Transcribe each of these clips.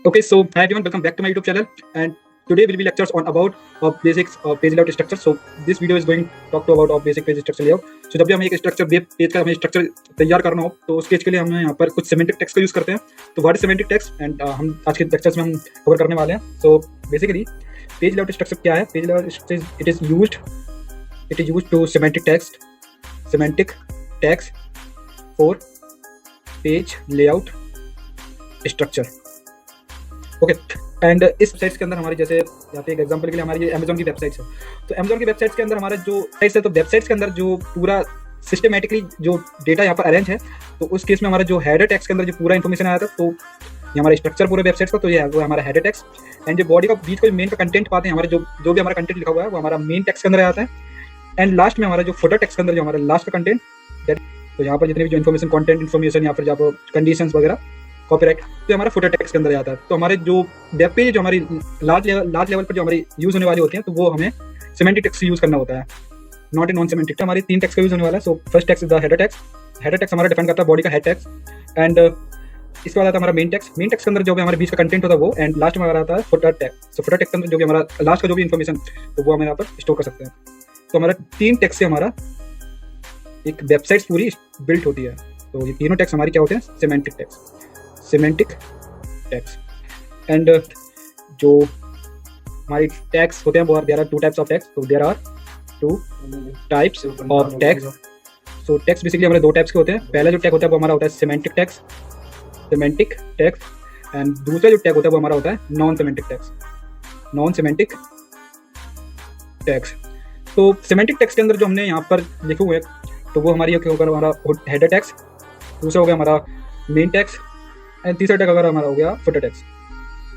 Okay, so hi everyone, welcome back to my YouTube channel. And today will be lectures on about of basics of page layout structure. So this video is going to talk to about of basic page structure layout. So जब भी हमें एक structure web page का हमें structure तैयार करना हो तो उस पेज के लिए हम यहाँ पर कुछ सिमेंटिक टेक्स्ट का यूज करते हैं. तो what is semantic text and हम आज के लेक्चर्स में हम कवर करने वाले हैं. So basically page layout structure क्या है? Page layout it is used to semantic text for page layout structure. Okay and इस वेबसाइट्स के अंदर हमारी जैसे यहाँ पे एक एग्जांपल के लिए हमारी अमेजोन की वेबसाइट्स है. तो अमेजोन की वेबसाइट्स के अंदर हमारा जो साइट्स है तो वेबसाइट्स के अंदर जो पूरा सिस्टमेटिकली जो डेटा यहाँ पर अरेंज है तो उस केस में हमारा जो हेडर टेक्स्ट के अंदर जो पूरा इन्फॉर्मेशन आया था तो ये हमारा स्ट्रक्चर पूरे वेबसाइट्स का तो ये है वो हमारा हेडर टेक्स्ट. एंड जो बॉडी का बीच का मेन का कंटेंट पाते हैं हमारे जो भी हमारा कंटेंट लिखा हुआ है वो हमारा मेन टेक्स्ट के अंदर आता है. एंड लास्ट में हमारा जो फुटर टेक्स्ट के अंदर जो हमारा लास्ट का कंटेंट तो यहाँ पर जितने भी जो इन्फॉर्मेशन कंटेंट इन्फॉर्मेशन या फिर जब कंडीशंस वगैरह कॉपीराइट तो हमारा फुटर टेक्स्ट के अंदर आता है. तो हमारे जो वेब पेज जो हमारी लार्ज लेवल पर जो हमारी यूज होने वाली होती हैं तो वो हमें सिमेंटिक टेक्स्ट यूज करना होता है, नॉट ए नॉन सिमेंटिक. हमारी 3 टेक्स्ट का यूज होने वाला है. So first text is the header text. Header text हमारा डिफाइन करता है बॉडी का हेड टेक्स्ट. एंड इसके बाद आता है हमारा मेन टेक्स्ट. मेन टेक्स्ट के अंदर जो भी हमारे बीच का कंटेंट होता है वो. एंड लास्ट में हमारा आता है फुटर टेक्स्ट. सो फुटर टेक्स्ट के अंदर जो भी हमारा लास्ट का जो भी इन्फॉर्मेशन तो वो हम यहाँ पर स्टोर कर सकते हैं. तो हमारा 3 टेक्स्ट से हमारा एक वेबसाइट पूरी बिल्ट होती है. तो ये तीनों टेक्स्ट हमारी क्या होते हैं? Semantic text. एंड जो हमारी टैग्स होते हैं वो there are 2 types of text. तो there are 2 types of text. So text basically हमारे 2 टाइप्स के होते हैं. पहला जो टैग होता है वो हमारा होता है सिमेंटिक टेक्स्ट. एंड दूसरा जो टैग होता है वो हमारा होता है नॉन सिमेंटिक टेक्स्ट. तो सिमेंटिक टेक्स्ट के अंदर जो हमने यहाँ पर लिखे हुए हैं तो वो हमारी होगा हमारा हेडर टेक्स्ट, दूसरा हो गया हमारा मेन टेक्स्ट एंड तीसरा टैग अगर हमारा हो गया footer text.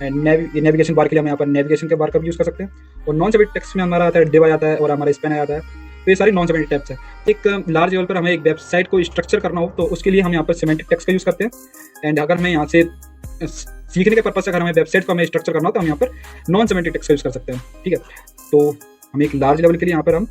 And navigation bar के लिए हम यहाँ पर नेविगेशन के बार का भी यूज़ कर सकते हैं. और नॉन सिमेंटिक टेक्स्ट में हमारा आता है डिव आ जाता है और हमारा स्पेन आ जाता है. तो ये सारी नॉन सिमेंटिक टेक्स्ट है. एक लार्ज लेवल पर हमें एक वेबसाइट को स्ट्रक्चर करना हो तो उसके लिए हम यहाँ पर सिमेंटिक टेक्स्ट का यूज़ करते हैं. एंड अगर हमें यहाँ से सीखने के पर्पज से अगर हमें वेबसाइट को हमें स्ट्रक्चर करना हो तो हम यहाँ पर नॉन सिमेंटिक टेक्स्ट का यूज़ कर सकते हैं. ठीक है, तो हम एक लार्ज लेवल के लिए यहाँ पर हम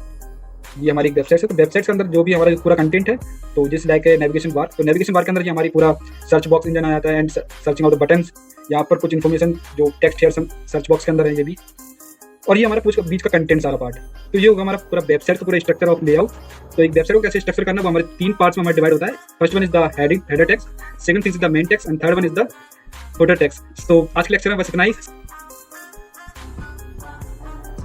ये हमारी एक वेबसाइट है. तो वेबसाइट के अंदर जो भी हमारा पूरा कंटेंट है तो जिस लाइक नेविगेशन बार. तो नेविगेशन बार के अंदर ये हमारी पूरा सर्च बॉक्स इंजन आ जाता है. And searching of the buttons यहाँ पर कुछ इन्फॉर्मेशन जो टेक्स्ट है सर्च बॉक्स के अंदर है ये भी. और ये हमारा पूरा बीच का कंटेंट सारा पार्ट. तो ये होगा हमारा पूरा वेबसाइट का पूरा स्ट्रक्चर ऑफ लेआउट. तो एक वेबसाइट को कैसे स्ट्रक्चर करना वो हमारे 3 पार्ट्स में हमारा डिवाइड होता है. First one is the header text, second thing is the main text and third one is the footer text. तो आज के लेक्चर में बस इतना ही.